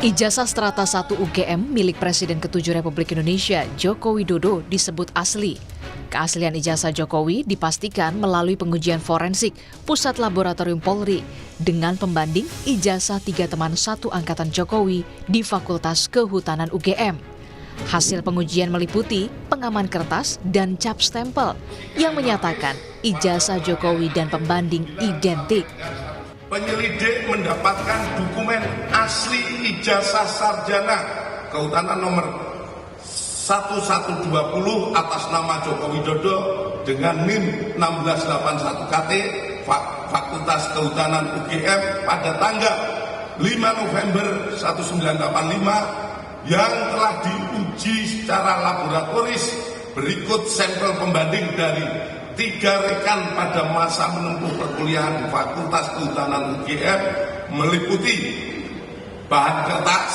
Ijazah Strata 1 UGM milik Presiden ke-7 Republik Indonesia Joko Widodo disebut asli. Keaslian ijazah Jokowi dipastikan melalui pengujian forensik Pusat Laboratorium Polri dengan pembanding ijazah 3 teman satu angkatan Jokowi di Fakultas Kehutanan UGM. Hasil pengujian meliputi pengaman kertas dan cap stempel yang menyatakan ijazah Jokowi dan pembanding identik. Penyelidik mendapatkan dokumen asli ijazah sarjana kehutanan nomor 1120 atas nama Joko Widodo dengan NIM 1681 KT Fakultas Kehutanan UGM pada tanggal 5 November 1985 yang telah diuji secara laboratoris. Berikut sampel pembanding dari 3 rekan pada masa menempuh perkuliahan di Fakultas Kehutanan UGM meliputi bahan kertas,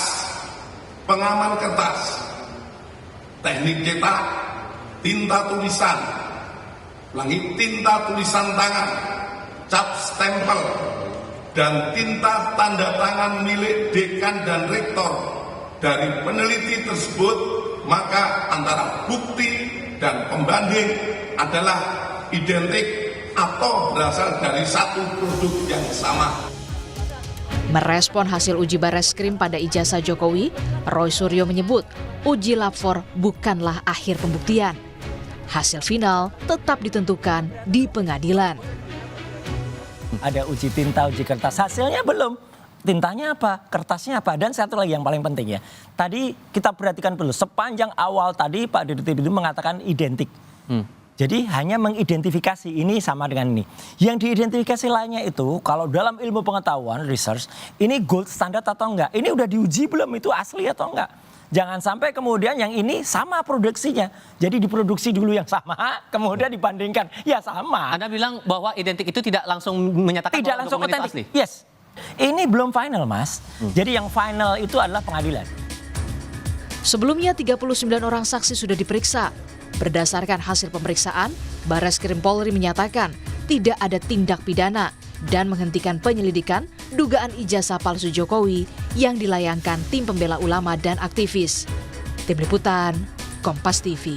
pengaman kertas, teknik cetak, tinta tulisan, tinta tulisan tangan, cap stempel, dan tinta tanda tangan milik dekan dan rektor. Dari peneliti tersebut, maka antara bukti dan pembanding adalah identik atau berasal dari satu produk yang sama. Merespon hasil uji Bareskrim pada ijazah Jokowi, Roy Suryo menyebut uji lapor bukanlah akhir pembuktian. Hasil final tetap ditentukan di pengadilan. Ada uji tinta, uji kertas, hasilnya belum. Tintanya apa, kertasnya apa, dan satu lagi yang paling penting ya. Tadi kita perhatikan dulu, sepanjang awal tadi Pak Dirtipidum mengatakan identik. Jadi hanya mengidentifikasi ini sama dengan ini. Yang diidentifikasi lainnya itu kalau dalam ilmu pengetahuan, research, ini gold standard atau enggak. Ini udah diuji belum itu asli atau enggak. Jangan sampai kemudian yang ini sama produksinya. Jadi diproduksi dulu yang sama, kemudian dibandingkan. Ya sama. Anda bilang bahwa identik itu tidak langsung menyatakan tidak bahwa langsung dokumen itu otentik. asli? Yes. Ini belum final, Mas. Jadi yang final itu adalah pengadilan. Sebelumnya 39 orang saksi sudah diperiksa. Berdasarkan hasil pemeriksaan, Bareskrim Polri menyatakan tidak ada tindak pidana dan menghentikan penyelidikan dugaan ijazah palsu Jokowi yang dilayangkan tim pembela ulama dan aktivis. Tim Liputan, Kompas TV.